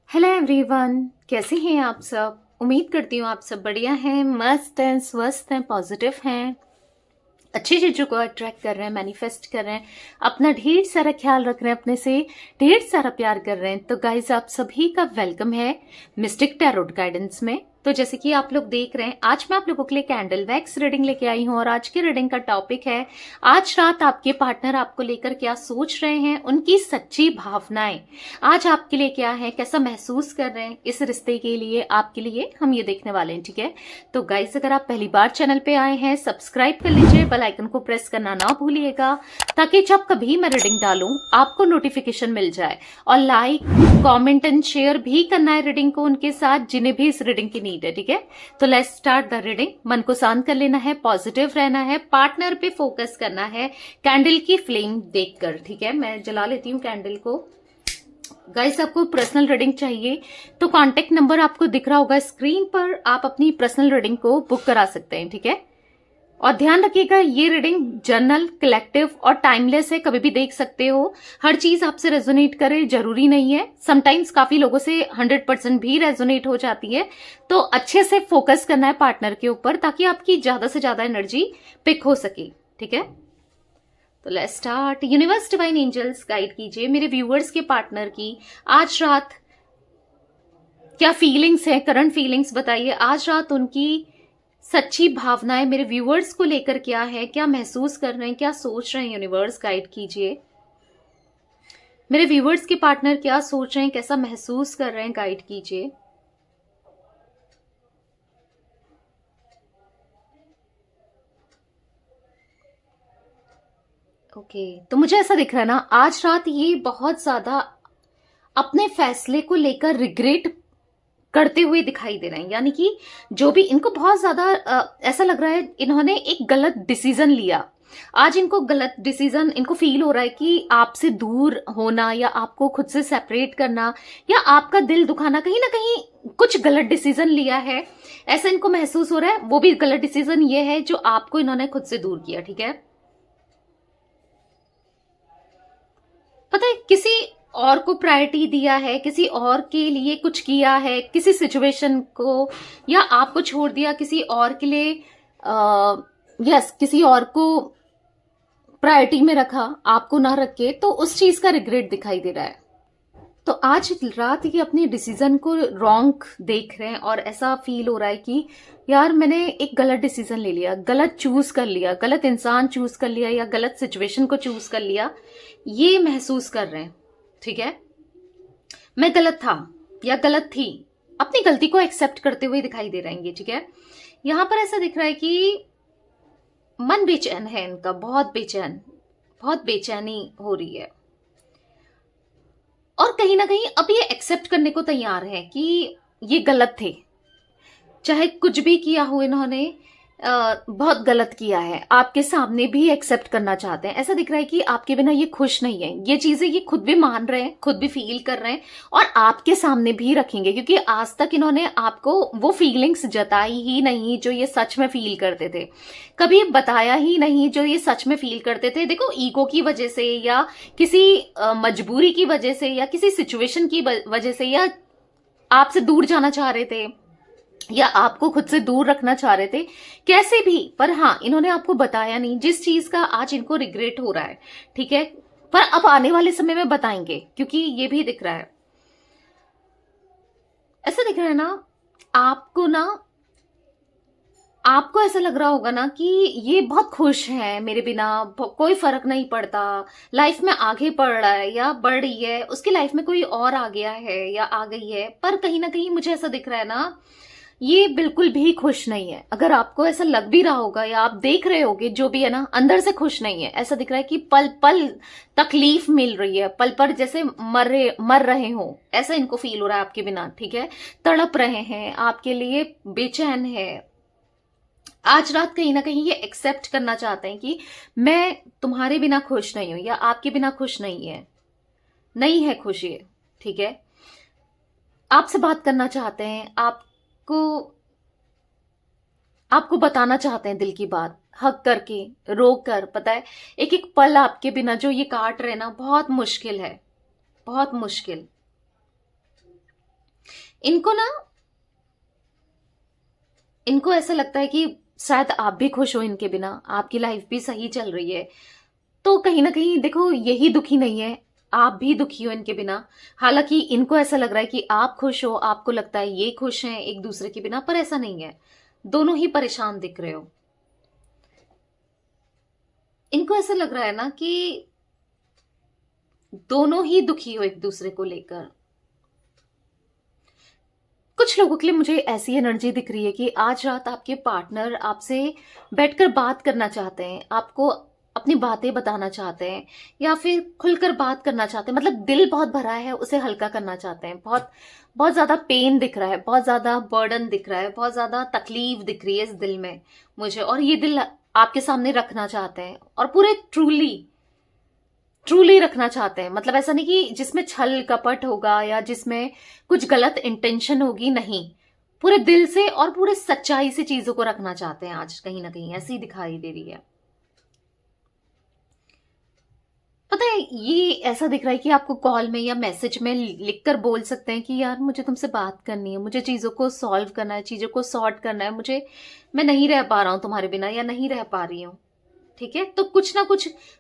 Hello everyone, कैसे हैं आप सब। उम्मीद करती हूँ आप सब बढ़िया हैं, मस्त हैं, स्वस्थ हैं, पॉजिटिव हैं, अच्छी चीज़ों को अट्रैक्ट कर रहे हैं, मैनिफेस्ट कर रहे हैं, अपना ढेर सारा ख्याल रख रहे हैं, अपने से ढेर सारा प्यार कर रहे हैं। तो गाइज आप सभी का वेलकम है मिस्टिक टैरोट गाइडेंस में। तो जैसे कि आप लोग देख रहे हैं, आज मैं आप लोगों के लिए कैंडल वैक्स रीडिंग लेके आई हूँ और आज की रीडिंग का टॉपिक है आज रात आपके पार्टनर आपको लेकर क्या सोच रहे हैं, उनकी सच्ची भावनाएं आज आपके लिए क्या है, कैसा महसूस कर रहे हैं इस रिश्ते के लिए, आपके लिए हम ये देखने वाले हैं। ठीक है, तो गाइस अगर आप पहली बार चैनल पे आए हैं सब्सक्राइब कर लीजिए, बेल आइकन को प्रेस करना ना भूलिएगा ताकि जब कभी मैं रीडिंग डालूं आपको नोटिफिकेशन मिल जाए। और लाइक कमेंट एंड शेयर भी करना है रीडिंग को उनके साथ जिन्हें भी इस रीडिंग की नीड है। ठीक है, तो लेट्स स्टार्ट द रीडिंग। मन को शांत कर लेना है, पॉजिटिव रहना है, पार्टनर पे फोकस करना है कैंडल की फ्लेम देखकर। ठीक है, मैं जला लेती हूँ कैंडल को। गाइस आपको पर्सनल रीडिंग चाहिए तो कांटेक्ट नंबर आपको दिख रहा होगा स्क्रीन पर, आप अपनी पर्सनल रीडिंग को बुक करा सकते हैं। ठीक है, और ध्यान रखिएगा ये रीडिंग जर्नल, कलेक्टिव और टाइमलेस है, कभी भी देख सकते हो। हर चीज आपसे रेजोनेट करे जरूरी नहीं है, समटाइम्स काफी लोगों से 100% भी रेजोनेट हो जाती है। तो अच्छे से फोकस करना है पार्टनर के ऊपर ताकि आपकी ज्यादा से ज्यादा एनर्जी पिक हो सके। ठीक है, तो let's start. Universe divine angels guide कीजिए मेरे व्यूअर्स के पार्टनर की आज रात क्या फीलिंग्स है, करंट फीलिंग्स बताइए। आज रात उनकी सच्ची भावनाएं मेरे व्यूअर्स को लेकर क्या है, क्या महसूस कर रहे हैं, क्या सोच रहे हैं। यूनिवर्स गाइड कीजिए मेरे व्यूअर्स के पार्टनर क्या सोच रहे हैं, कैसा महसूस कर रहे हैं, गाइड कीजिए। ओके, तो मुझे ऐसा दिख रहा है ना आज रात ये बहुत ज्यादा अपने फैसले को लेकर रिग्रेट करते हुए दिखाई दे रहे हैं। यानी कि जो भी इनको बहुत ज्यादा ऐसा लग रहा है इन्होंने एक गलत डिसीजन लिया। आज इनको गलत डिसीजन, इनको फील हो रहा है कि आपसे दूर होना या आपको खुद से सेपरेट करना या आपका दिल दुखाना, कहीं ना कहीं कुछ गलत डिसीजन लिया है ऐसा इनको महसूस हो रहा है। वो भी गलत डिसीजन ये है जो आपको इन्होंने खुद से दूर किया। ठीक है, पता है किसी और को प्रायोरिटी दिया है, किसी और के लिए कुछ किया है, किसी सिचुएशन को, या आपको छोड़ दिया किसी और के लिए। यस, किसी और को प्रायोरिटी में रखा, आपको ना रख के, तो उस चीज का रिग्रेट दिखाई दे रहा है। तो आज रात ये अपने डिसीजन को रॉन्ग देख रहे हैं और ऐसा फील हो रहा है कि यार मैंने एक गलत डिसीजन ले लिया, गलत चूज कर लिया, गलत इंसान चूज कर लिया या गलत सिचुएशन को चूज कर लिया, ये महसूस कर रहे हैं। ठीक है, मैं गलत था या गलत थी, अपनी गलती को एक्सेप्ट करते हुए दिखाई दे रहेंगे। ठीक है, यहां पर ऐसा दिख रहा है कि मन बेचैन है इनका, बहुत बेचैन, बहुत बेचैनी हो रही है और कहीं ना कहीं अब ये एक्सेप्ट करने को तैयार है कि ये गलत थे, चाहे कुछ भी किया हो इन्होंने, बहुत गलत किया है। आपके सामने भी एक्सेप्ट करना चाहते हैं। ऐसा दिख रहा है कि आपके बिना ये खुश नहीं है, ये चीजें ये खुद भी मान रहे हैं, खुद भी फील कर रहे हैं और आपके सामने भी रखेंगे क्योंकि आज तक इन्होंने आपको वो फीलिंग्स जताई ही नहीं जो ये सच में फील करते थे, कभी बताया ही नहीं जो ये सच में फील करते थे। देखो, ईगो की वजह से या किसी मजबूरी की वजह से या किसी सिचुएशन की वजह से या आपसे दूर जाना चाह रहे थे या आपको खुद से दूर रखना चाह रहे थे, कैसे भी, पर हाँ इन्होंने आपको बताया नहीं, जिस चीज का आज इनको रिग्रेट हो रहा है। ठीक है, पर अब आने वाले समय में बताएंगे क्योंकि ये भी दिख रहा है, ऐसा दिख रहा है ना आपको ऐसा लग रहा होगा ना कि ये बहुत खुश है मेरे बिना, कोई फर्क नहीं पड़ता, लाइफ में आगे बढ़ रहा है या बढ़ रही है, उसकी लाइफ में कोई और आ गया है या आ गई है, पर कहीं ना कहीं मुझे ऐसा दिख रहा है ना ये बिल्कुल भी खुश नहीं है। अगर आपको ऐसा लग भी रहा होगा या आप देख रहे होगे जो भी है ना, अंदर से खुश नहीं है। ऐसा दिख रहा है कि पल पल तकलीफ मिल रही है, पल पर जैसे मर रहे हो, ऐसा इनको फील हो रहा है आपके बिना। ठीक है, तड़प रहे हैं, आपके लिए बेचैन है। आज रात कहीं ना कहीं ये एक्सेप्ट करना चाहते हैं कि मैं तुम्हारे बिना खुश नहीं हूं या आपके बिना खुश नहीं है, नहीं है खुशी। ठीक है, आपसे बात करना चाहते हैं, आपको बताना चाहते हैं दिल की बात, हक करके, रो कर। पता है एक एक पल आपके बिना जो ये काट रहे ना, बहुत मुश्किल है, बहुत मुश्किल। इनको ना, इनको ऐसा लगता है कि शायद आप भी खुश हो इनके बिना, आपकी लाइफ भी सही चल रही है। तो कहीं ना कहीं देखो, यही दुखी नहीं है, आप भी दुखी हो इनके बिना। हालांकि इनको ऐसा लग रहा है कि आप खुश हो, आपको लगता है ये खुश हैं एक दूसरे के बिना, पर ऐसा नहीं है। दोनों ही परेशान दिख रहे हो। इनको ऐसा लग रहा है ना कि दोनों ही दुखी हो एक दूसरे को लेकर। कुछ लोगों के लिए मुझे ऐसी एनर्जी दिख रही है कि आज रात आपके पार्टनर आपसे बैठकर बात करना चाहते हैं, आपको अपनी बातें बताना चाहते हैं, या फिर खुलकर बात करना चाहते हैं। मतलब दिल बहुत भरा है, उसे हल्का करना चाहते हैं। बहुत बहुत ज्यादा पेन दिख रहा है, बहुत ज्यादा बर्डन दिख रहा है, बहुत ज्यादा तकलीफ दिख रही है इस दिल में मुझे, और ये दिल आपके सामने रखना चाहते हैं, और पूरे ट्रूली ट्रूली रखना चाहते हैं। मतलब ऐसा नहीं कि जिसमें छल कपट होगा या जिसमें कुछ गलत इंटेंशन होगी, नहीं, पूरे दिल से और पूरे सच्चाई से चीजों को रखना चाहते हैं। आज कहीं ना कहीं ऐसी दिखाई दे रही है। पता है, ये ऐसा दिख रहा है कि आपको कॉल में या मैसेज में लिखकर बोल सकते हैं कि यार मुझे तुमसे बात करनी है, मुझे चीजों को सॉल्व करना है, चीजों को सॉर्ट करना है, मैं नहीं रह पा रहा हूं तुम्हारे बिना, या नहीं रह पा रही हूं। ठीक है, तो कुछ ना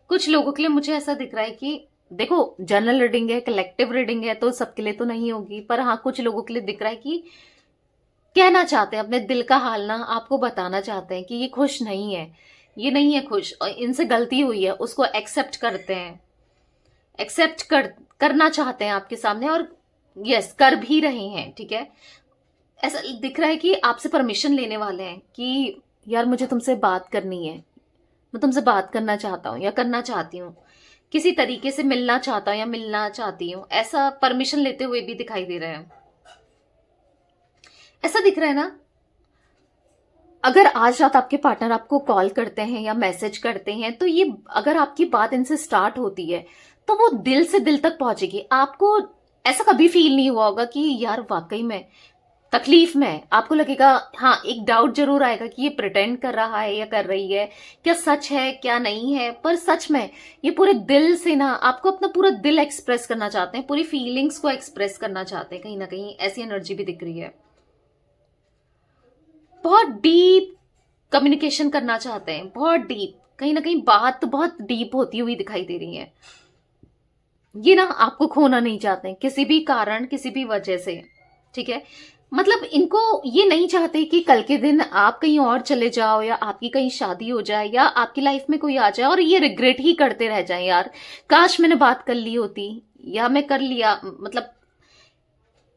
कुछ लोगों के लिए मुझे ऐसा दिख रहा है कि देखो, जनरल रीडिंग है, कलेक्टिव रीडिंग है, तो सबके लिए तो नहीं होगी, पर हाँ कुछ लोगों के लिए दिख रहा है कि कहना चाहते हैं, अपने दिल का हाल ना आपको बताना चाहते हैं कि ये खुश नहीं है, ये नहीं है खुश, और इनसे गलती हुई है, उसको एक्सेप्ट करते हैं, करना चाहते हैं आपके सामने, और यस कर भी रहे हैं। ठीक है, ऐसा दिख रहा है कि आपसे परमिशन लेने वाले हैं कि यार मुझे तुमसे बात करनी है, मैं तुमसे बात करना चाहता हूँ या करना चाहती हूँ, किसी तरीके से मिलना चाहता हूँ या मिलना चाहती हूँ, ऐसा परमिशन लेते हुए भी दिखाई दे रहे हैं। ऐसा दिख रहा है ना, अगर आज रात आपके पार्टनर आपको कॉल करते हैं या मैसेज करते हैं, तो ये अगर आपकी बात इनसे स्टार्ट होती है तो वो दिल से दिल तक पहुंचेगी। आपको ऐसा कभी फील नहीं हुआ होगा कि यार वाकई में तकलीफ में, आपको लगेगा, हाँ एक डाउट जरूर आएगा कि ये प्रिटेंड कर रहा है या कर रही है, क्या सच है क्या नहीं है, पर सच में ये पूरे दिल से ना आपको अपना पूरा दिल एक्सप्रेस करना चाहते हैं, पूरी फीलिंग्स को एक्सप्रेस करना चाहते हैं। कहीं ना कहीं ऐसी एनर्जी भी दिख रही है। बहुत डीप कम्युनिकेशन करना चाहते हैं, बहुत डीप, कहीं ना कहीं बात तो बहुत डीप होती हुई दिखाई दे रही है। ये ना आपको खोना नहीं चाहते हैं किसी भी कारण, किसी भी वजह से। ठीक है, मतलब इनको ये नहीं चाहते कि कल के दिन आप कहीं और चले जाओ, या आपकी कहीं शादी हो जाए, या आपकी लाइफ में कोई आ जाए और ये रिग्रेट ही करते रह जाएं, यार काश मैंने बात कर ली होती, या मैं कर लिया,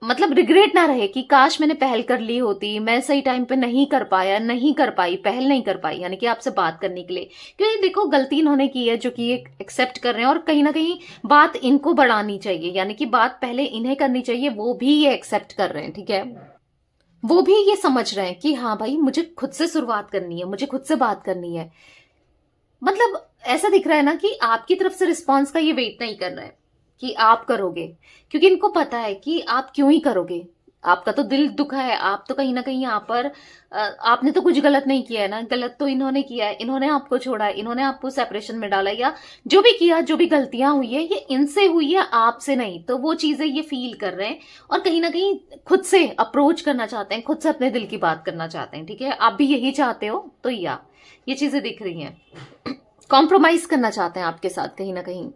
मतलब रिग्रेट ना रहे कि काश मैंने पहल कर ली होती, मैं सही टाइम पे नहीं कर पाया, नहीं कर पाई, पहल नहीं कर पाई, यानी कि आपसे बात करने के लिए। क्योंकि देखो, गलती इन्होंने की है जो कि ये एक्सेप्ट कर रहे हैं, और कहीं ना कहीं बात इनको बढ़ानी चाहिए, यानी कि बात पहले इन्हें करनी चाहिए, वो भी ये एक्सेप्ट कर रहे हैं। ठीक है, वो भी ये समझ रहे हैं कि हाँ भाई मुझे खुद से शुरुआत करनी है, मुझे खुद से बात करनी है। मतलब ऐसा दिख रहा है ना कि आपकी तरफ से रिस्पॉन्स का ये वेट नहीं कर रहा है कि आप करोगे, क्योंकि इनको पता है कि आप क्यों ही करोगे। आपका तो दिल दुखा है, आप तो कहीं ना कहीं यहाँ पर आपने तो कुछ गलत नहीं किया है ना, गलत तो इन्होंने किया है, इन्होंने आपको छोड़ा है, इन्होंने आपको सेपरेशन में डाला, या जो भी किया, जो भी गलतियां हुई है, ये इनसे हुई है, आपसे नहीं। तो वो चीजें ये फील कर रहे हैं, और कहीं ना कहीं खुद से अप्रोच करना चाहते हैं, खुद से अपने दिल की बात करना चाहते हैं। ठीक है, आप भी यही चाहते हो, तो ये चीजें दिख रही हैं। कॉम्प्रोमाइज करना चाहते हैं आपके साथ कहीं ना कहीं।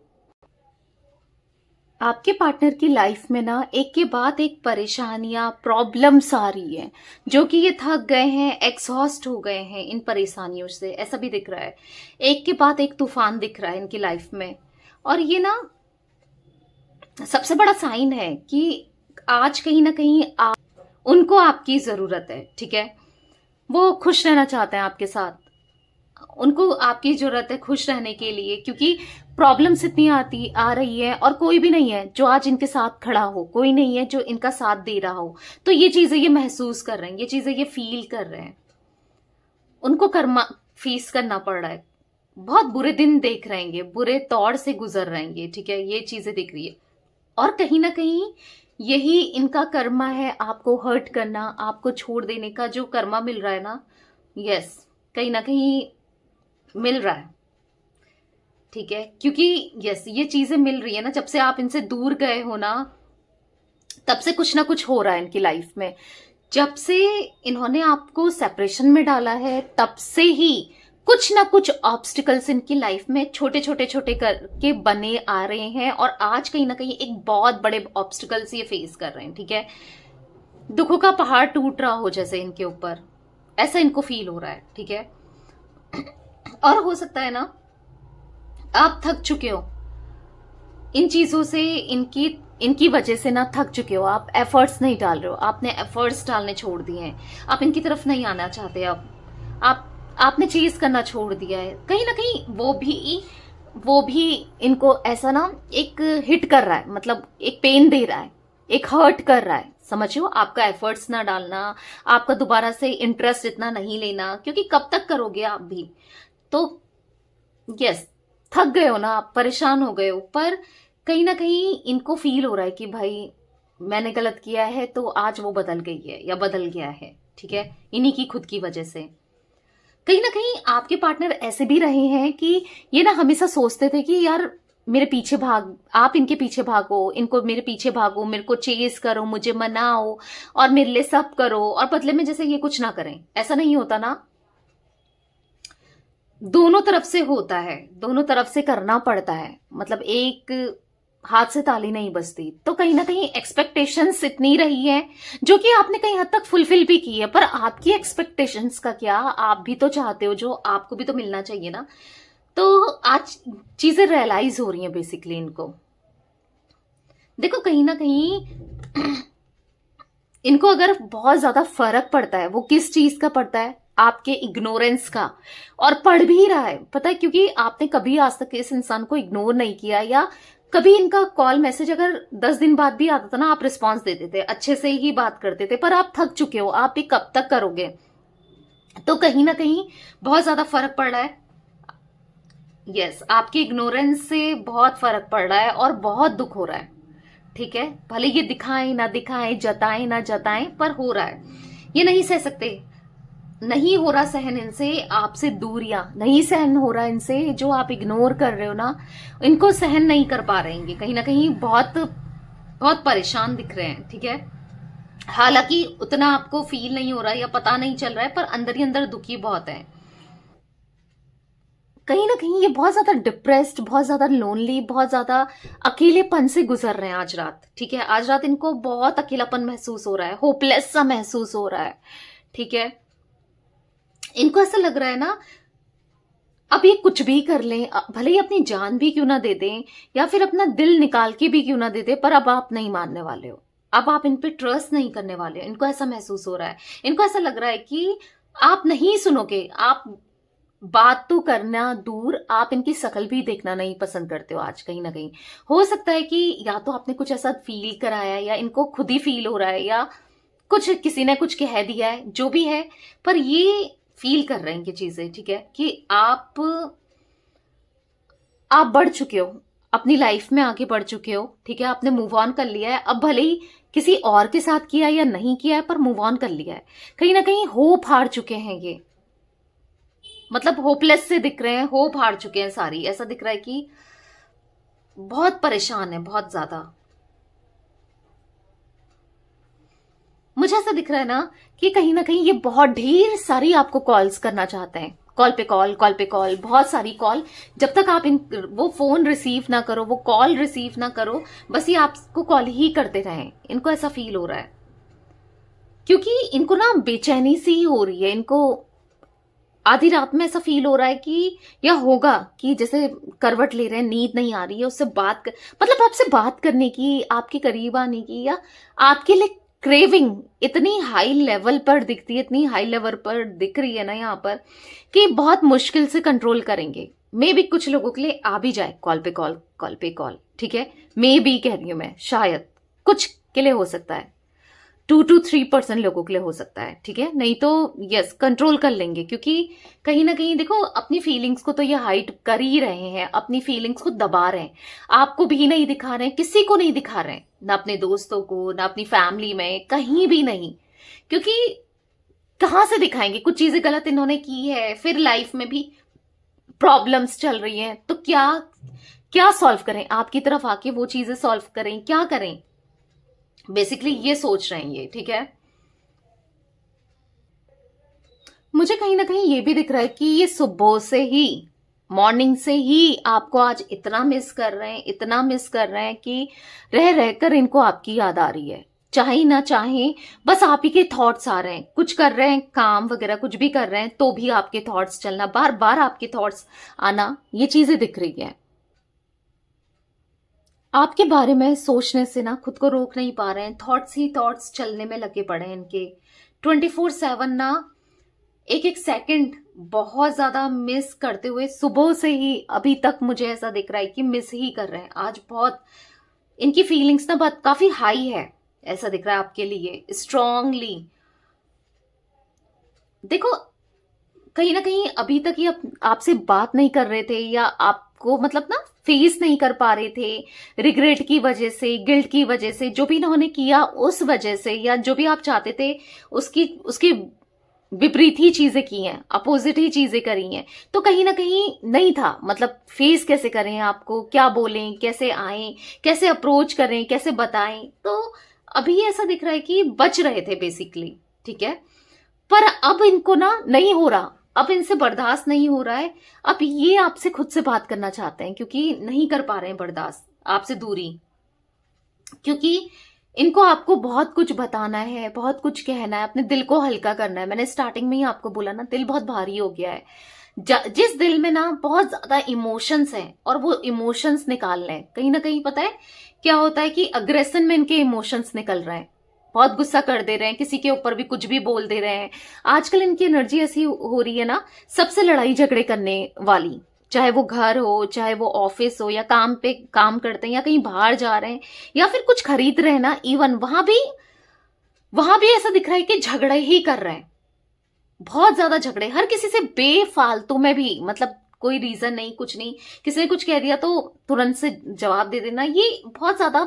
आपके पार्टनर की लाइफ में ना एक के बाद एक परेशानियां, प्रॉब्लम्स आ रही है, जो कि ये थक गए हैं, एग्जॉस्ट हो गए हैं इन परेशानियों से, ऐसा भी दिख रहा है। एक के बाद एक तूफान दिख रहा है इनकी लाइफ में, और ये ना सबसे बड़ा साइन है कि आज कहीं ना कहीं उनको आपकी जरूरत है। ठीक है, वो खुश रहना चाहते हैं आपके साथ, उनको आपकी जरूरत है खुश रहने के लिए, क्योंकि प्रॉब्लम्स इतनी आ रही है, और कोई भी नहीं है जो आज इनके साथ खड़ा हो, कोई नहीं है जो इनका साथ दे रहा हो। तो ये चीजें ये महसूस कर रहे हैं, ये चीजें ये फील कर रहे हैं, उनको कर्मा फेस करना पड़ रहा है, बहुत बुरे दिन देख रहे हैं, बुरे दौर से गुजर रहे हैं। ठीक है, ये चीजें दिख रही है, और कहीं ना कहीं यही इनका कर्मा है, आपको हर्ट करना, आपको छोड़ देने का जो कर्मा मिल रहा है ना, यस कहीं ना कहीं मिल रहा है। ठीक है, क्योंकि यस ये चीजें मिल रही है ना, जब से आप इनसे दूर गए हो ना, तब से कुछ ना कुछ हो रहा है इनकी लाइफ में। जब से इन्होंने आपको सेपरेशन में डाला है तब से ही कुछ ना कुछ ऑब्स्टिकल्स इनकी लाइफ में छोटे छोटे छोटे करके बने आ रहे हैं, और आज कहीं ना कहीं एक बहुत बड़े ऑब्स्टिकल्स ये फेस कर रहे हैं। ठीक है, दुखों का पहाड़ टूट रहा हो जैसे इनके ऊपर, ऐसा इनको फील हो रहा है। ठीक है, और हो सकता है ना आप थक चुके हो इन चीजों से, इनकी इनकी वजह से ना थक चुके हो, आप एफर्ट्स नहीं डाल रहे हो, आपने एफर्ट्स डालने छोड़ दिए हैं, आप इनकी तरफ नहीं आना चाहते। अब आपने चीज करना छोड़ दिया है। कहीं ना कहीं वो भी इनको ऐसा ना एक हिट कर रहा है, मतलब एक पेन दे रहा है, एक हर्ट कर रहा है। समझियो, आपका एफर्ट्स ना डालना, आपका दोबारा से इंटरेस्ट इतना नहीं लेना, क्योंकि कब तक करोगे आप भी। तो यस, थक गए हो ना आप, परेशान हो गए हो, पर कहीं ना कहीं इनको फील हो रहा है कि भाई मैंने गलत किया है तो आज वो बदल गई है या बदल गया है। ठीक है, इन्हीं की खुद की वजह से। कहीं ना कहीं आपके पार्टनर ऐसे भी रहे हैं कि ये ना हमेशा सोचते थे कि यार मेरे पीछे भाग, आप इनके पीछे भागो, इनको मेरे पीछे भागो, मेरे को चेस करो, मुझे मनाओ और मेरे लिए सब करो, और बदले में जैसे ये कुछ ना करें। ऐसा नहीं होता ना, दोनों तरफ से होता है, दोनों तरफ से करना पड़ता है, मतलब एक हाथ से ताली नहीं बजती। तो कहीं ना कहीं एक्सपेक्टेशंस इतनी रही है जो कि आपने कहीं हद तक फुलफिल भी की है, पर आपकी एक्सपेक्टेशंस का क्या, आप भी तो चाहते हो, जो आपको भी तो मिलना चाहिए ना। तो आज चीजें रियलाइज हो रही हैं बेसिकली इनको। देखो कहीं ना कहीं इनको अगर बहुत ज्यादा फर्क पड़ता है, वो किस चीज का पड़ता है, आपके इग्नोरेंस का, और पढ़ भी रहा है, पता है, क्योंकि आपने कभी आज तक इस इंसान को इग्नोर नहीं किया, या कभी इनका कॉल मैसेज अगर 10 दिन बाद भी आता था ना, आप रिस्पॉन्स देते थे, अच्छे से ही बात करते थे, पर आप थक चुके हो, आप भी कब तक करोगे। तो कहीं ना कहीं बहुत ज्यादा फर्क पड़ रहा है। यस, आपके इग्नोरेंस से बहुत फर्क पड़ रहा है और बहुत दुख हो रहा है। ठीक है, भले ये दिखाएं ना दिखाएं, जताएं ना जताएं, पर हो रहा है। ये नहीं सह सकते, नहीं हो रहा सहन इनसे, आपसे दूरियां नहीं सहन हो रहा इनसे, जो आप इग्नोर कर रहे हो ना, इनको सहन नहीं कर पा रहे हैं। कहीं ना कहीं बहुत बहुत परेशान दिख रहे हैं। ठीक है, हालांकि उतना आपको फील नहीं हो रहा या पता नहीं चल रहा है, पर अंदर ही अंदर दुखी बहुत है। कहीं ना कहीं ये बहुत ज्यादा डिप्रेस्ड, बहुत ज्यादा लोनली, बहुत ज्यादा अकेलेपन से गुजर रहे हैं आज रात। ठीक है, आज रात इनको बहुत अकेलापन महसूस हो रहा है, होपलेस सा महसूस हो रहा है। ठीक है, इनको ऐसा लग रहा है ना, अब ये कुछ भी कर लें, भले ही अपनी जान भी क्यों ना दे दें, या फिर अपना दिल निकाल के भी क्यों ना दे दें, पर अब आप नहीं मानने वाले हो, अब आप इन पे ट्रस्ट नहीं करने वाले हो। इनको ऐसा महसूस हो रहा है, इनको ऐसा लग रहा है कि आप नहीं सुनोगे, आप बात तो करना दूर, आप इनकी शक्ल भी देखना नहीं पसंद करते हो आज। कहीं ना कहीं हो सकता है कि या तो आपने कुछ ऐसा फील कराया, या इनको खुद ही फील हो रहा है, या कुछ किसी ने कुछ कह दिया है, जो भी है, पर ये फील कर रहे हैं ये चीजें। ठीक है, कि आप बढ़ चुके हो, अपनी लाइफ में आगे बढ़ चुके हो। ठीक है, आपने मूव ऑन कर लिया है, अब भले ही किसी और के साथ किया या नहीं किया है, पर मूव ऑन कर लिया है। कहीं ना कहीं होप हार चुके हैं ये, मतलब होपलेस से दिख रहे हैं, होप हार चुके हैं सारी। ऐसा दिख रहा है कि बहुत परेशान है, बहुत ज्यादा। मुझे ऐसा दिख रहा है ना कि कहीं ना कहीं ये बहुत ढेर सारी आपको कॉल्स करना चाहते हैं, कॉल पे कॉल, कॉल पे कॉल, बहुत सारी कॉल। जब तक आप वो फोन रिसीव ना करो, वो कॉल रिसीव ना करो, बस ये आपको कॉल ही करते रहें। इनको ऐसा फील हो रहा है, क्योंकि इनको ना बेचैनी सी हो रही है। इनको आधी रात में ऐसा फील हो रहा है कि, या होगा कि जैसे करवट ले रहे हैं, नींद नहीं आ रही है, उससे मतलब आपसे बात करने की, आपके करीब आने की, या आपके लिए क्रेविंग इतनी हाई लेवल पर दिखती है, इतनी हाई लेवल पर दिख रही है ना यहाँ पर, कि बहुत मुश्किल से कंट्रोल करेंगे। मे भी कुछ लोगों के लिए आ भी जाए कॉल पे कॉल, कॉल पे कॉल। ठीक है, मे भी कह रही हूं मैं, शायद कुछ के लिए हो सकता है, 2 to 3% लोगों के लिए हो सकता है। ठीक है, नहीं तो यस कंट्रोल कर लेंगे, क्योंकि कहीं ना कहीं देखो अपनी फीलिंग्स को तो ये हाइड कर ही रहे हैं, अपनी फीलिंग्स को दबा रहे हैं, आपको भी नहीं दिखा रहे हैं, किसी को नहीं दिखा रहे हैं, ना अपने दोस्तों को, ना अपनी फैमिली में, कहीं भी नहीं। क्योंकि कहां से दिखाएंगे, कुछ चीजें गलत इन्होंने की है, फिर लाइफ में भी प्रॉब्लम्स चल रही हैं, तो क्या क्या सॉल्व करें, आपकी तरफ आके वो चीजें सॉल्व करें, क्या करें। बेसिकली ये सोच रहे हैं ये, ठीक है। मुझे कहीं ना कहीं ये भी दिख रहा है कि ये सुबह से ही, मॉर्निंग से ही आपको आज इतना मिस कर रहे हैं, इतना मिस कर रहे हैं कि रह रहकर इनको आपकी याद आ रही है, चाहे ना चाहे। बस आप ही के थॉट्स आ रहे हैं, कुछ कर रहे हैं, काम वगैरह कुछ भी कर रहे हैं तो भी आपके थॉट्स चलना, बार बार आपके थॉट्स आना, ये चीजें दिख रही है। आपके बारे में सोचने से ना खुद को रोक नहीं पा रहे हैं, थॉट्स ही थॉट्स चलने में लगे पड़े हैं इनके 24/7 ना। एक एक सेकंड बहुत ज्यादा मिस करते हुए सुबह से ही अभी तक मुझे ऐसा दिख रहा है कि मिस ही कर रहे हैं। आज बहुत इनकी फीलिंग्स ना बहुत काफी हाई है, ऐसा दिख रहा है आपके लिए स्ट्रांगली। देखो कहीं ना कहीं अभी तक ये आपसे बात नहीं कर रहे थे, या आपको मतलब ना फेस नहीं कर पा रहे थे, रिग्रेट की वजह से, गिल्ट की वजह से, जो भी इन्होंने किया उस वजह से, या जो भी आप चाहते थे उसकी उसकी विपरीत ही चीजें की हैं, अपोजिट ही चीजें करी हैं। तो कहीं ना कहीं नहीं था, मतलब फेस कैसे करें, आपको क्या बोलें, कैसे आए, कैसे अप्रोच करें, कैसे बताएं। तो अभी ऐसा दिख रहा है कि बच रहे थे बेसिकली, ठीक है। पर अब इनको ना नहीं हो रहा, अब इनसे बर्दाश्त नहीं हो रहा है। अब ये आपसे खुद से बात करना चाहते हैं क्योंकि नहीं कर पा रहे हैं बर्दाश्त आपसे दूरी, क्योंकि इनको आपको बहुत कुछ बताना है, बहुत कुछ कहना है, अपने दिल को हल्का करना है। मैंने स्टार्टिंग में ही आपको बोला ना, दिल बहुत भारी हो गया है। जिस दिल में ना बहुत ज्यादा इमोशंस हैं और वो इमोशंस निकाल रहे हैं, कहीं ना कहीं पता है क्या होता है कि अग्रेशन में इनके इमोशंस निकल रहे हैं, बहुत गुस्सा कर दे रहे हैं, किसी के ऊपर भी कुछ भी बोल दे रहे हैं। आजकल इनकी एनर्जी ऐसी हो रही है ना, सबसे लड़ाई झगड़े करने वाली, चाहे वो घर हो, चाहे वो ऑफिस हो, या काम पे काम करते हैं, या कहीं बाहर जा रहे हैं, या फिर कुछ खरीद रहे हैं ना, इवन वहां भी ऐसा दिख रहा है कि झगड़े ही कर रहे हैं, बहुत ज्यादा झगड़े, हर किसी से बेफालतू में भी, मतलब कोई रीजन नहीं, कुछ नहीं, किसी ने कुछ कह दिया तो तुरंत से जवाब दे देना। ये बहुत ज्यादा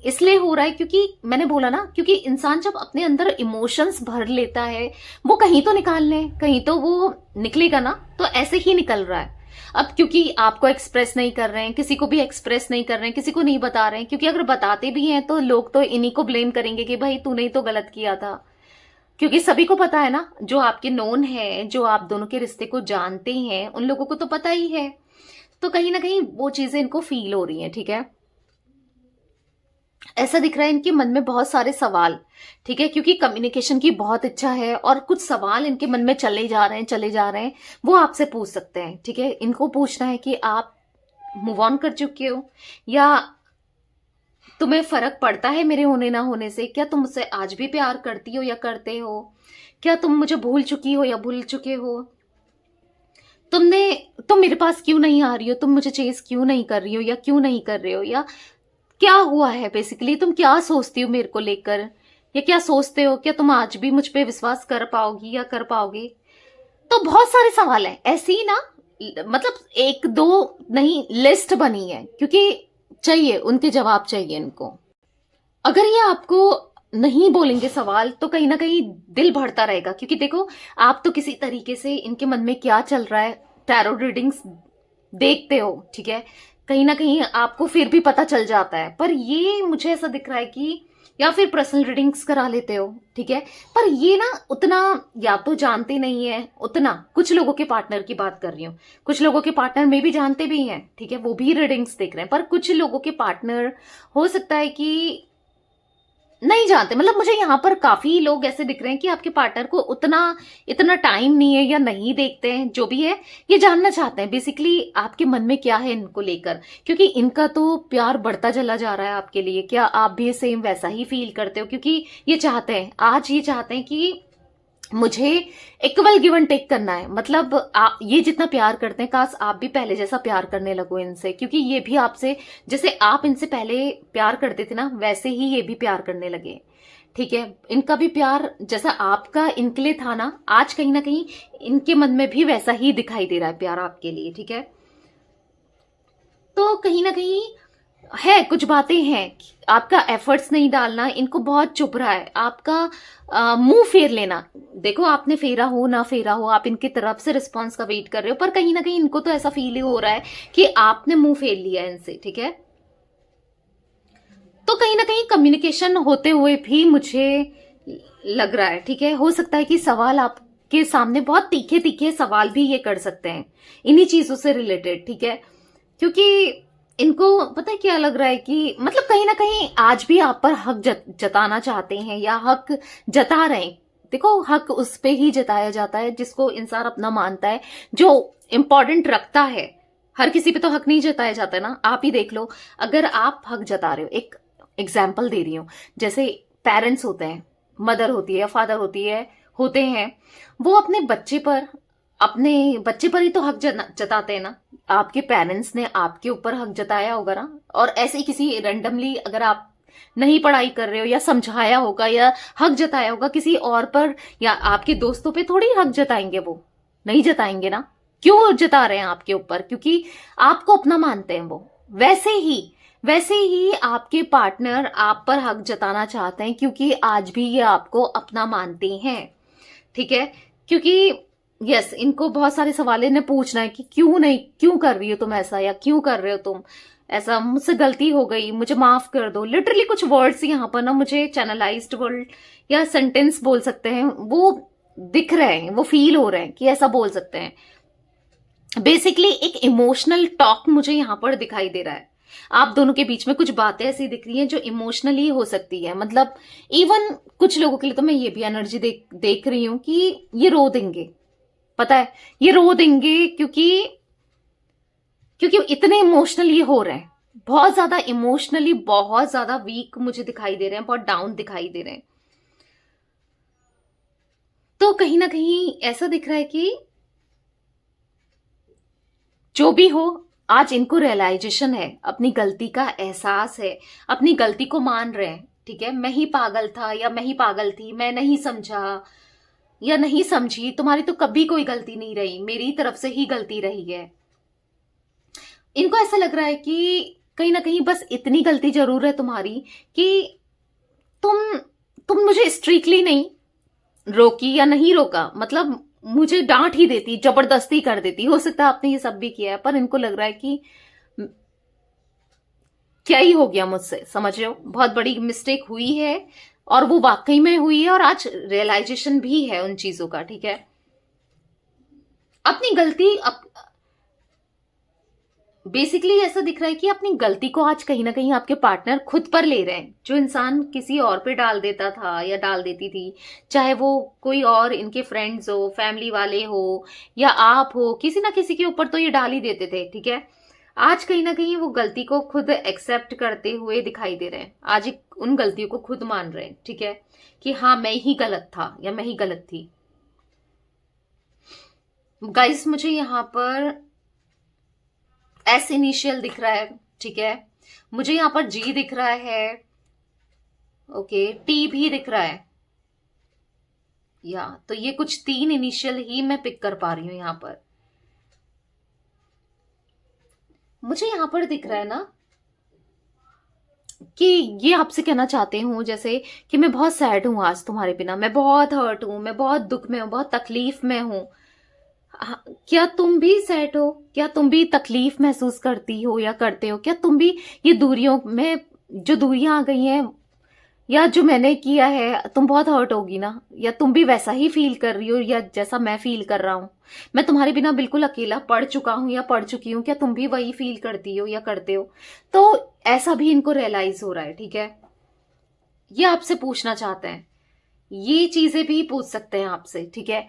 इसलिए हो रहा है क्योंकि मैंने बोला ना, क्योंकि इंसान जब अपने अंदर इमोशंस भर लेता है, वो कहीं तो निकालने, कहीं तो वो निकलेगा ना, तो ऐसे ही निकल रहा है। अब क्योंकि आपको एक्सप्रेस नहीं कर रहे हैं, किसी को भी एक्सप्रेस नहीं कर रहे हैं, किसी को नहीं बता रहे हैं, क्योंकि अगर बताते भी हैं तो लोग तो इन्हीं को ब्लेम करेंगे कि भाई तूने ही तो गलत किया था। क्योंकि सभी को पता है ना, जो आपके नोन है, जो आप दोनों के रिश्ते को जानते हैं, उन लोगों को तो पता ही है। तो कहीं ना कहीं वो चीजें इनको फील हो रही हैं, ठीक है। ऐसा दिख रहा है इनके मन में बहुत सारे सवाल, ठीक है, क्योंकि कम्युनिकेशन की बहुत इच्छा है और कुछ सवाल इनके मन में चले जा रहे हैं, चले जा रहे हैं, वो आपसे पूछ सकते हैं, ठीक है। इनको पूछना है कि आप मूव ऑन कर चुके हो, या तुम्हें फर्क पड़ता है मेरे होने ना होने से, क्या तुम मुझसे आज भी प्यार करती हो या करते हो, क्या तुम मुझे भूल चुकी हो या भूल चुके हो, तुम मेरे पास क्यों नहीं आ रही हो, तुम मुझे चेस क्यों नहीं कर रही हो या क्यों नहीं कर रहे हो, या क्या हुआ है, बेसिकली तुम क्या सोचती हो मेरे को लेकर, या क्या सोचते हो, क्या तुम आज भी मुझ पे विश्वास कर पाओगी या कर पाओगे। तो बहुत सारे सवाल हैं ऐसे ही ना, मतलब एक दो नहीं, लिस्ट बनी है, क्योंकि चाहिए उनके जवाब, चाहिए इनको। अगर ये आपको नहीं बोलेंगे सवाल तो कहीं ना कहीं दिल भरता रहेगा, क्योंकि देखो आप तो किसी तरीके से इनके मन में क्या चल रहा है, टैरो रीडिंग्स देखते हो, ठीक है, कहीं ना कहीं आपको फिर भी पता चल जाता है। पर ये मुझे ऐसा दिख रहा है कि, या फिर पर्सनल रीडिंग्स करा लेते हो, ठीक है, पर ये ना उतना या तो जानते नहीं है उतना, कुछ लोगों के पार्टनर की बात कर रही हूँ, कुछ लोगों के पार्टनर में भी जानते भी हैं, ठीक है, वो भी रीडिंग्स देख रहे हैं, पर कुछ लोगों के पार्टनर हो सकता है कि नहीं जानते। मतलब मुझे यहाँ पर काफी लोग ऐसे दिख रहे हैं कि आपके पार्टनर को उतना इतना टाइम नहीं है, या नहीं देखते हैं, जो भी है ये जानना चाहते हैं बेसिकली आपके मन में क्या है इनको लेकर, क्योंकि इनका तो प्यार बढ़ता चला जा रहा है आपके लिए। क्या आप भी सेम वैसा ही फील करते हो? क्योंकि ये चाहते हैं, आज ये चाहते हैं कि मुझे इक्वल गिव एंड टेक करना है, मतलब आप ये जितना प्यार करते हैं, काश आप भी पहले जैसा प्यार करने लगो इनसे, क्योंकि ये भी आपसे, जैसे आप इनसे पहले प्यार करते थे ना, वैसे ही ये भी प्यार करने लगे, ठीक है। इनका भी प्यार जैसा आपका इनके लिए था ना, आज कहीं ना कहीं इनके मन में भी वैसा ही दिखाई दे रहा है प्यार आपके लिए, ठीक है। तो कहीं ना कहीं है, कुछ बातें हैं, आपका एफर्ट्स नहीं डालना इनको बहुत चुभ रहा है, आपका मुंह फेर लेना। देखो आपने फेरा हो ना फेरा हो, आप इनकी तरफ से रिस्पांस का वेट कर रहे हो, पर कहीं ना कहीं इनको तो ऐसा फील हो रहा है कि आपने मुंह फेर लिया इनसे, ठीक है। तो कहीं ना कहीं कम्युनिकेशन होते हुए भी मुझे लग रहा है, ठीक है, हो सकता है कि सवाल आपके सामने बहुत तीखे तीखे सवाल भी ये कर सकते हैं इन्हीं चीजों से रिलेटेड, ठीक है, क्योंकि इनको पता है क्या लग रहा है कि मतलब कहीं ना कहीं आज भी आप पर हक जताना चाहते हैं या हक जता रहे हैं। देखो, हक उस पे ही जताया जाता है जिसको इंसान अपना मानता है, जो इंपॉर्टेंट रखता है। हर किसी पे तो हक नहीं जताया जाता ना। आप ही देख लो, अगर आप हक जता रहे हो, एक एग्जाम्पल दे रही हूं, जैसे पेरेंट्स होते हैं, मदर होती है या फादर होते हैं, वो अपने बच्चे पर ही तो हक जताते हैं ना। आपके पेरेंट्स ने आपके ऊपर हक जताया होगा ना, और ऐसे ही किसी रैंडमली अगर आप नहीं पढ़ाई कर रहे हो या समझाया होगा या हक जताया होगा किसी और पर या आपके दोस्तों पे, थोड़ी हक जताएंगे, वो नहीं जताएंगे ना। क्यों जता रहे हैं आपके ऊपर? क्योंकि आपको अपना मानते हैं वो। वैसे ही आपके पार्टनर आप पर हक जताना चाहते हैं क्योंकि आज भी ये आपको अपना मानते हैं, ठीक है। क्योंकि यस, इनको बहुत सारे सवाल इन्हें पूछना है कि क्यों कर रही हो तुम ऐसा, या क्यों कर रहे हो तुम ऐसा, मुझसे गलती हो गई, मुझे माफ कर दो। लिटरली कुछ वर्ड्स यहाँ पर ना मुझे चैनलाइज्ड वर्ड या सेंटेंस बोल सकते हैं, वो दिख रहे हैं, वो फील हो रहे हैं कि ऐसा बोल सकते हैं। बेसिकली एक इमोशनल टॉक मुझे यहां पर दिखाई दे रहा है। आप दोनों के बीच में कुछ बातें ऐसी दिख रही हैं जो इमोशनली हो सकती है। मतलब इवन कुछ लोगों के लिए तो मैं ये भी एनर्जी देख रही हूं कि ये रो देंगे, पता है, ये रो देंगे क्योंकि इतने इमोशनल ये हो रहे हैं, बहुत ज्यादा इमोशनली बहुत ज्यादा वीक मुझे दिखाई दे रहे हैं, बहुत डाउन दिखाई दे रहे हैं। तो कहीं ना कहीं ऐसा दिख रहा है कि जो भी हो, आज इनको रियलाइजेशन है, अपनी गलती का एहसास है, अपनी गलती को मान रहे हैं, ठीक है। मैं ही पागल था या मैं ही पागल थी, मैं नहीं समझा या नहीं समझी, तुम्हारी तो कभी कोई गलती नहीं रही, मेरी तरफ से ही गलती रही है। इनको ऐसा लग रहा है कि कहीं ना कहीं बस इतनी गलती जरूर है तुम्हारी कि तुम मुझे स्ट्रिक्टली नहीं रोकी या नहीं रोका, मतलब मुझे डांट ही देती, जबरदस्ती कर देती। हो सकता है आपने ये सब भी किया है, पर इनको लग रहा है कि क्या ही हो गया मुझसे, समझ रहे हो, बहुत बड़ी मिस्टेक हुई है और वो वाकई में हुई है और आज रियलाइजेशन भी है उन चीजों का, ठीक है। अपनी गलती बेसिकली ऐसा दिख रहा है कि अपनी गलती को आज कहीं ना कहीं आपके पार्टनर खुद पर ले रहे हैं। जो इंसान किसी और पे डाल देता था या डाल देती थी, चाहे वो कोई और इनके फ्रेंड्स हो, फैमिली वाले हो या आप हो, किसी ना किसी के ऊपर तो ये डाल ही देते थे, ठीक है। आज कहीं ना कहीं वो गलती को खुद एक्सेप्ट करते हुए दिखाई दे रहे हैं, आज उन गलतियों को खुद मान रहे हैं, ठीक है, कि हाँ मैं ही गलत था या मैं ही गलत थी। गाइस, मुझे यहां पर एस इनिशियल दिख रहा है, ठीक है, मुझे यहां पर जी दिख रहा है, ओके, टी भी दिख रहा है, या तो ये कुछ 3 इनिशियल ही मैं पिक कर पा रही हूं यहां पर। मुझे यहां पर दिख रहा है ना कि ये आपसे कहना चाहते हूं जैसे कि मैं बहुत सैड हूं आज तुम्हारे बिना, मैं बहुत हर्ट हूं, मैं बहुत दुख में हूं, बहुत तकलीफ में हूं। क्या तुम भी सैड हो? क्या तुम भी तकलीफ महसूस करती हो या करते हो? क्या तुम भी ये दूरियों में जो दूरियां आ गई हैं या जो मैंने किया है, तुम बहुत हर्ट होगी ना? या तुम भी वैसा ही फील कर रही हो या जैसा मैं फील कर रहा हूं? मैं तुम्हारे बिना बिल्कुल अकेला पड़ चुका हूं या पड़ चुकी हूं, क्या तुम भी वही फील करती हो या करते हो? तो ऐसा भी इनको रियलाइज हो रहा है, ठीक है। ये आपसे पूछना चाहते हैं, ये चीजें भी पूछ सकते हैं आपसे, ठीक है,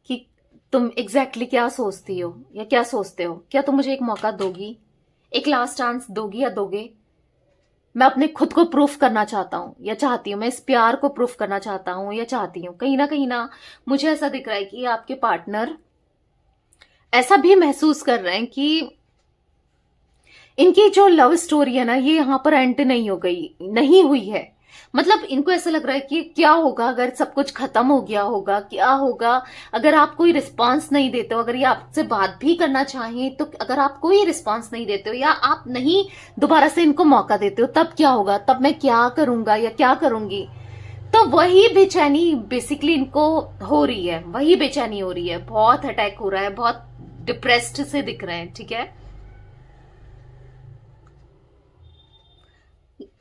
कि तुम एग्जैक्टली क्या सोचती हो या क्या सोचते हो? क्या तुम मुझे एक मौका दोगी, एक लास्ट चांस दोगी या दोगे? मैं अपने खुद को प्रूफ करना चाहता हूं या चाहती हूं, मैं इस प्यार को प्रूफ करना चाहता हूं या चाहती हूं। कहीं ना मुझे ऐसा दिख रहा है कि आपके पार्टनर ऐसा भी महसूस कर रहे हैं कि इनकी जो लव स्टोरी है ना, ये यहां पर एंड नहीं हुई है। मतलब इनको ऐसा लग रहा है कि क्या होगा अगर सब कुछ खत्म हो गया होगा, क्या होगा अगर आप कोई रिस्पांस नहीं देते हो, अगर ये आपसे बात भी करना चाहें तो अगर आप कोई रिस्पांस नहीं देते हो या आप नहीं दोबारा से इनको मौका देते हो, तब क्या होगा, तब मैं क्या करूंगा या क्या करूंगी? तो वही बेचैनी बेसिकली इनको हो रही है, वही बेचैनी हो रही है, बहुत अटैक हो रहा है, बहुत डिप्रेस्ड से दिख रहे हैं, ठीक है।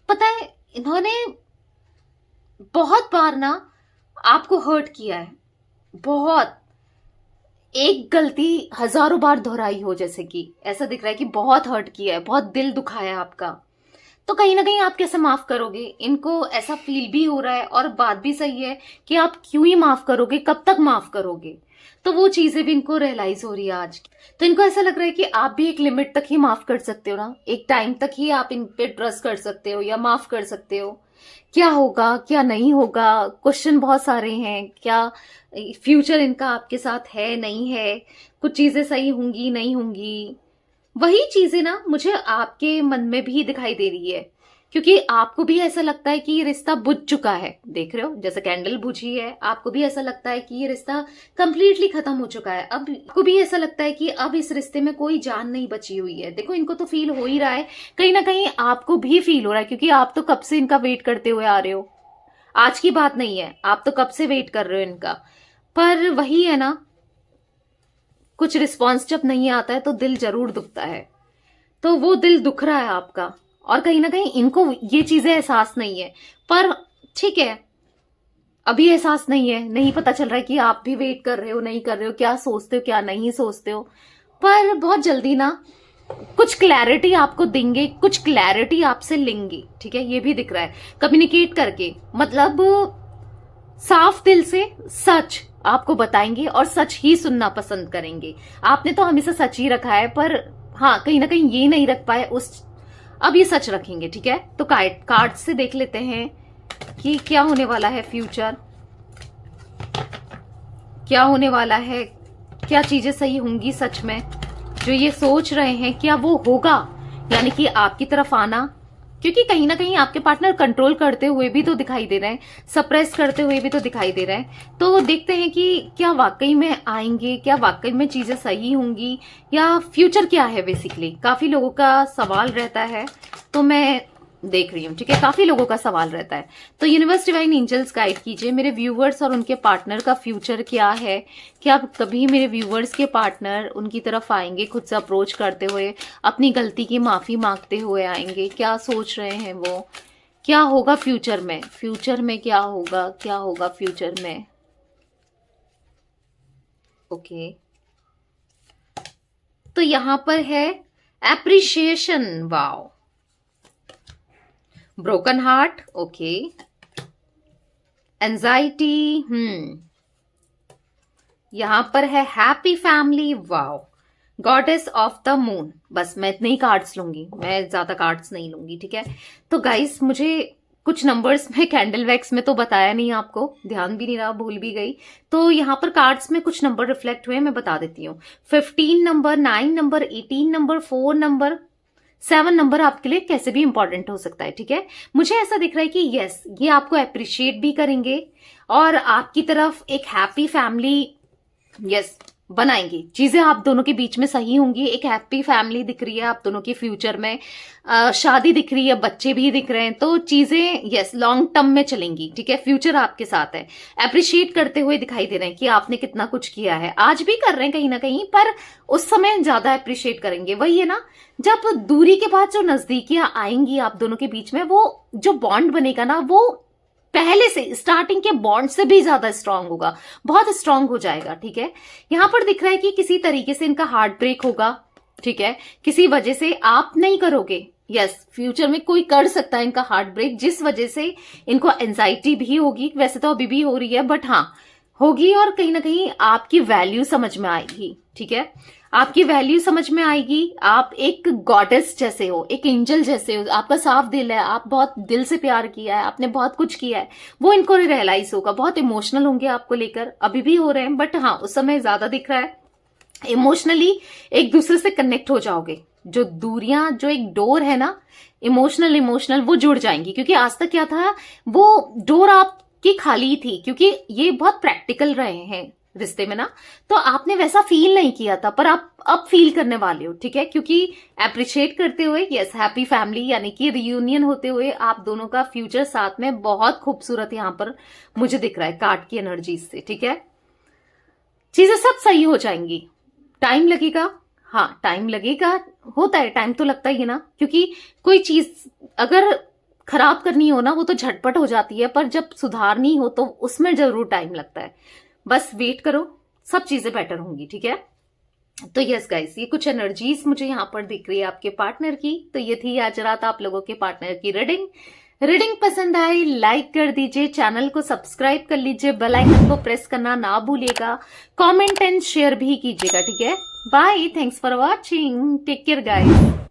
पता है इन्होंने बहुत बार ना आपको हर्ट किया है, बहुत, एक गलती हजारों बार दोहराई हो, जैसे कि ऐसा दिख रहा है कि बहुत हर्ट किया है, बहुत दिल दुखाया है आपका। तो कहीं ना कहीं आप कैसे माफ करोगे? इनको ऐसा फील भी हो रहा है और बात भी सही है कि आप क्यों ही माफ करोगे, कब तक माफ करोगे? तो वो चीजें भी इनको रियलाइज हो रही है आज। तो इनको ऐसा लग रहा है कि आप भी एक लिमिट तक ही माफ कर सकते हो ना, एक टाइम तक ही आप इन पे ट्रस्ट कर सकते हो या माफ कर सकते हो। क्या होगा क्या नहीं होगा, क्वेश्चन बहुत सारे हैं। क्या फ्यूचर इनका आपके साथ है नहीं है, कुछ चीजें सही होंगी नहीं होंगी, वही चीजें ना मुझे आपके मन में भी दिखाई दे रही है। क्योंकि आपको भी ऐसा लगता है कि ये रिश्ता बुझ चुका है, देख रहे हो जैसे कैंडल बुझी है, आपको भी ऐसा लगता है कि ये रिश्ता कंप्लीटली खत्म हो चुका है। अब आपको भी ऐसा लगता है कि अब इस रिश्ते में कोई जान नहीं बची हुई है। देखो इनको तो फील हो ही रहा है, कहीं ना कहीं आपको भी फील हो रहा है, क्योंकि आप तो कब से इनका वेट करते हुए आ रहे हो, आज की बात नहीं है, आप तो कब से वेट कर रहे हो इनका। पर वही है ना, कुछ रिस्पॉन्स जब नहीं आता है तो दिल जरूर दुखता है। तो वो दिल दुख रहा है आपका, और कहीं ना कहीं इनको ये चीजें एहसास नहीं है। पर ठीक है, अभी एहसास नहीं है, नहीं पता चल रहा है कि आप भी वेट कर रहे हो नहीं कर रहे हो, क्या सोचते हो क्या नहीं सोचते हो। पर बहुत जल्दी ना कुछ क्लैरिटी आपको देंगे, कुछ क्लैरिटी आपसे लेंगे, ठीक है, ये भी दिख रहा है। कम्युनिकेट करके, मतलब साफ दिल से सच आपको बताएंगे और सच ही सुनना पसंद करेंगे। आपने तो हमेशा सच ही रखा है, पर हाँ कहीं ना कहीं ये नहीं रख पाए, उस अब ये सच रखेंगे, ठीक है। तो कार्ड से देख लेते हैं कि क्या होने वाला है फ्यूचर, क्या होने वाला है, क्या चीजें सही होंगी सच में, जो ये सोच रहे हैं क्या वो होगा, यानी कि आपकी तरफ आना। क्योंकि कहीं ना कहीं आपके पार्टनर कंट्रोल करते हुए भी तो दिखाई दे रहे हैं, सप्रेस करते हुए भी तो दिखाई दे रहे हैं। तो देखते हैं कि क्या वाकई में आएंगे, क्या वाकई में चीजें सही होंगी, या फ्यूचर क्या है। बेसिकली काफी लोगों का सवाल रहता है, तो मैं देख रही हूँ, ठीक है, काफी लोगों का सवाल रहता है। तो यूनिवर्स डिवाइन एंजल्स गाइड कीजिए मेरे व्यूवर्स और उनके पार्टनर का फ्यूचर क्या है। क्या कभी मेरे व्यूवर्स के पार्टनर उनकी तरफ आएंगे, खुद से अप्रोच करते हुए, अपनी गलती की माफी मांगते हुए आएंगे, क्या सोच रहे हैं वो, क्या होगा फ्यूचर में, फ्यूचर में क्या होगा, क्या होगा फ्यूचर में। ओके, तो यहां पर है appreciation, wow, broken heart, okay, anxiety, यहां पर है happy family, wow, goddess of the moon. बस मैं इतने ही कार्ड्स लूंगी, मैं ज्यादा कार्ड्स नहीं लूंगी, ठीक है। तो गाइस मुझे कुछ नंबर्स में कैंडल वैक्स में तो बताया नहीं आपको, ध्यान भी नहीं रहा, भूल भी गई। तो यहां पर कार्ड्स में कुछ नंबर रिफ्लेक्ट हुए, मैं बता देती हूँ। 15 number, 9 number, 18 number, 4 number, 7 number आपके लिए कैसे भी इंपॉर्टेंट हो सकता है, ठीक है। मुझे ऐसा दिख रहा है कि यस, ये आपको अप्रिशिएट भी करेंगे और आपकी तरफ एक हैप्पी फैमिली यस बनाएंगे। चीजें आप दोनों के बीच में सही होंगी, एक हैप्पी फैमिली दिख रही है आप दोनों के फ्यूचर में, शादी दिख रही है, बच्चे भी दिख रहे हैं। तो चीजें यस लॉन्ग टर्म में चलेंगी, ठीक है, फ्यूचर आपके साथ है। अप्रिशिएट करते हुए दिखाई दे रहे हैं कि आपने कितना कुछ किया है, आज भी कर रहे हैं कहीं ना कहीं, पर उस समय ज्यादा अप्रिशिएट करेंगे। वही है ना, जब दूरी के बाद जो नजदीकियां आएंगी आप दोनों के बीच में, वो जो बॉन्ड बनेगा ना, वो पहले से स्टार्टिंग के बॉन्ड से भी ज्यादा स्ट्रांग होगा, बहुत स्ट्रांग हो जाएगा, ठीक है। यहां पर दिख रहा है कि किसी तरीके से इनका हार्ट ब्रेक होगा, ठीक है, किसी वजह से आप नहीं करोगे। यस, फ्यूचर में कोई कर सकता है इनका हार्ट ब्रेक, जिस वजह से इनको एंजाइटी भी होगी, वैसे तो अभी भी हो रही है, बट हाँ होगी, और कहीं ना कहीं आपकी वैल्यू समझ में आएगी, ठीक है, आपकी वैल्यू समझ में आएगी। आप एक गॉडेस जैसे हो, एक एंजल जैसे हो, आपका साफ दिल है, आप बहुत दिल से प्यार किया है, आपने बहुत कुछ किया है, वो इनको रियलाइज होगा। बहुत इमोशनल होंगे आपको लेकर, अभी भी हो रहे हैं, बट हाँ उस समय ज्यादा दिख रहा है इमोशनली एक दूसरे से कनेक्ट हो जाओगे। जो दूरियां, जो एक डोर है ना, इमोशनल वो जुड़ जाएंगी। क्योंकि आज तक क्या था, वो डोर आपकी खाली थी, क्योंकि ये बहुत प्रैक्टिकल रहे हैं रिश्ते में ना, तो आपने वैसा फील नहीं किया था, पर आप अब फील करने वाले हो, ठीक है। क्योंकि अप्रिशिएट करते हुए यस हैप्पी फैमिली, यानी कि रियूनियन होते हुए आप दोनों का फ्यूचर साथ में बहुत खूबसूरत यहां पर मुझे दिख रहा है कार्ड की एनर्जी से, ठीक है। चीजें सब सही हो जाएंगी, टाइम लगेगा, हाँ टाइम लगेगा, होता है टाइम तो लगता ही है ना, क्योंकि कोई चीज अगर खराब करनी हो ना वो तो झटपट हो जाती है, पर जब सुधारनी हो तो उसमें जरूर टाइम लगता है। बस वेट करो, सब चीजें बेटर होंगी, ठीक है। तो यस गाइस, ये कुछ एनर्जीज मुझे यहाँ पर दिख रही है आपके पार्टनर की। तो ये थी आज रात आप लोगों के पार्टनर की रीडिंग पसंद आई लाइक कर दीजिए, चैनल को सब्सक्राइब कर लीजिए, बेल आइकन को प्रेस करना ना भूलिएगा, कमेंट एंड शेयर भी कीजिएगा, ठीक है। Bye, thanks for watching, take care guys.